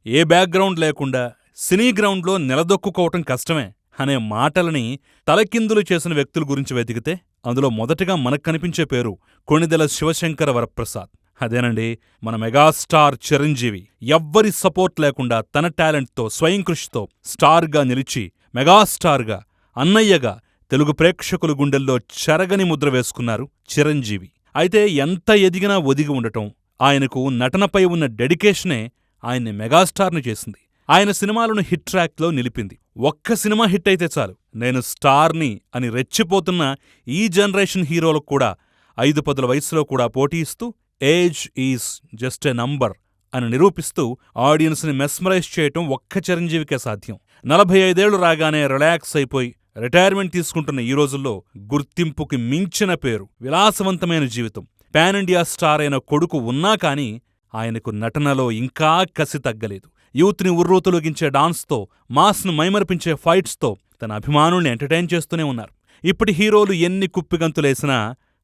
ఏ background లేకుండా సినీ గ్రౌండ్లో నిలదొక్కుకోవటం కష్టమే అనే మాటలని తలకిందులు చేసిన వ్యక్తుల గురించి వెతికితే అందులో మొదటగా మనకు కనిపించే పేరు కొణిదెల శివశంకర వరప్రసాద్. అదేనండి, మన మెగాస్టార్ చిరంజీవి. ఎవ్వరి సపోర్ట్ లేకుండా తన టాలెంట్తో, స్వయం కృషితో స్టార్గా నిలిచి మెగాస్టార్గా, అన్నయ్యగా తెలుగు ప్రేక్షకుల గుండెల్లో చెరగని ముద్ర వేసుకున్నారు చిరంజీవి. అయితే ఎంత ఎదిగినా ఒదిగి ఉండటం, ఆయనకు నటనపై ఉన్న డెడికేషనే ఆయన్ని మెగాస్టార్ని చేసింది. ఆయన సినిమాలను హిట్ ట్రాక్లో నిలిపింది. ఒక్క సినిమా హిట్ అయితే చాలు, నేను స్టార్ని అని రెచ్చిపోతున్న ఈ జనరేషన్ హీరోలకు కూడా 5-10 వయసులో కూడా పోటీ ఇస్తూ age is just a number అని నిరూపిస్తూ ఆడియన్స్ని మెస్మరైజ్ చేయటం ఒక్క చిరంజీవికే సాధ్యం. 45 ఏళ్లు రాగానే రిలాక్స్ అయిపోయి రిటైర్మెంట్ తీసుకుంటున్న ఈ రోజుల్లో గుర్తింపుకి మించిన పేరు, విలాసవంతమైన జీవితం, పాన్ ఇండియా స్టార్ అయిన కొడుకు ఉన్నా కానీ ఆయనకు నటనలో ఇంకా కసి తగ్గలేదు. యూత్ని ఉర్రూతలొగించే డాన్స్తో, మాస్ను మైమరిపించే ఫైట్స్తో తన అభిమానుల్ని ఎంటర్టైన్ చేస్తూనే ఉన్నారు. ఇప్పటి హీరోలు ఎన్ని కుప్పిగంతులేసినా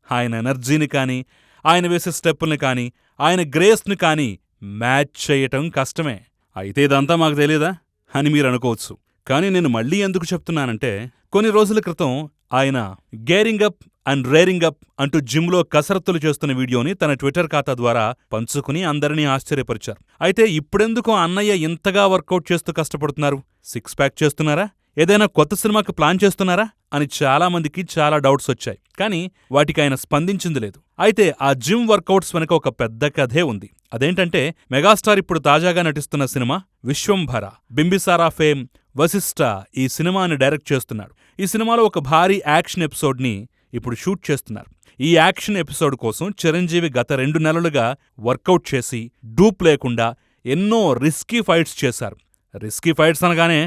ఆయన ఎనర్జీని కానీ, ఆయన వేసే స్టెప్పుల్ని కానీ, ఆయన గ్రేస్ని కానీ మ్యాచ్ చేయటం కష్టమే. అయితే ఇదంతా మాకు తెలీదా అని మీరు అనుకోవచ్చు. కానీ నేను మళ్ళీ ఎందుకు చెప్తున్నానంటే, కొన్ని రోజుల క్రితం ఆయన gearing up and rearing up అంటూ జిమ్లో కసరత్తులు చేస్తున్న వీడియోని తన ట్విట్టర్ ఖాతా ద్వారా పంచుకుని అందరినీ ఆశ్చర్యపరిచారు. అయితే ఇప్పుడెందుకు అన్నయ్య ఇంతగా వర్కౌట్ చేస్తూ కష్టపడుతున్నారు? 6 ప్యాక్ చేస్తున్నారా? ఏదైనా కొత్త సినిమాకి ప్లాన్ చేస్తున్నారా అని చాలామందికి చాలా డౌట్స్ వచ్చాయి. కానీ వాటికి ఆయన స్పందించింది లేదు. అయితే ఆ జిమ్ వర్కౌట్స్ వెనక ఒక పెద్ద కథే ఉంది. అదేంటంటే, మెగాస్టార్ ఇప్పుడు తాజాగా నటిస్తున్న సినిమా విశ్వంభర. బింబిసారా ఫేమ్ వశిష్ఠ ఈ సినిమాని డైరెక్ట్ చేస్తున్నాడు. ఈ సినిమాలో ఒక భారీ యాక్షన్ ఎపిసోడ్ని ఇప్పుడు షూట్ చేస్తున్నారు. ఈ యాక్షన్ ఎపిసోడ్ కోసం చిరంజీవి గత 2 నెలలుగా వర్కౌట్ చేసి డూప్ లేకుండా ఎన్నో రిస్కీ ఫైట్స్ చేశారు. రిస్కీ ఫైట్స్ అనగానే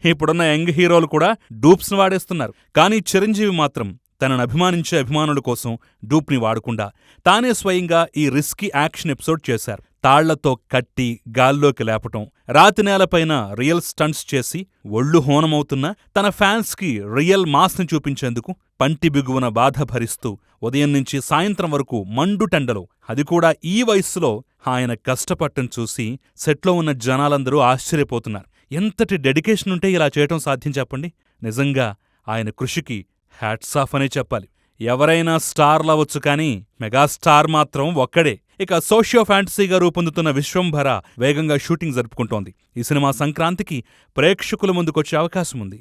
ఇప్పుడున్న యంగ్ హీరోలు కూడా డూప్స్ని వాడేస్తున్నారు. కానీ చిరంజీవి మాత్రం తనను అభిమానించే అభిమానుల కోసం డూప్ని వాడకుండా తానే స్వయంగా ఈ రిస్కీ యాక్షన్ ఎపిసోడ్ చేశారు. తాళ్లతో కట్టి గాల్లోకి లేపటం, రాతి నేలపైన రియల్ స్టంట్స్ చేసి ఒళ్ళు హోనమవుతున్న తన ఫ్యాన్స్కి రియల్ మాస్ని చూపించేందుకు పంటి బిగువున బాధ భరిస్తూ ఉదయం నుంచి సాయంత్రం వరకు మండుటెండలో, అది కూడా ఈ వయస్సులో ఆయన కష్టపడటం చూసి సెట్లో ఉన్న జనాలందరూ ఆశ్చర్యపోతున్నారు. ఎంతటి డెడికేషన్ ఉంటే ఇలా చేయటం సాధ్యం చెప్పండి? నిజంగా ఆయన కృషికి హ్యాట్స్ ఆఫ్ అనే చెప్పాలి. ఎవరైనా స్టార్లవచ్చు కానీ మెగాస్టార్ మాత్రం ఒక్కడే. ఇక సోషియో ఫ్యాంటసీగా రూపొందుతున్న విశ్వంభర వేగంగా షూటింగ్ జరుపుకుంటోంది. ఈ సినిమా సంక్రాంతికి ప్రేక్షకుల ముందుకొచ్చే అవకాశం ఉంది.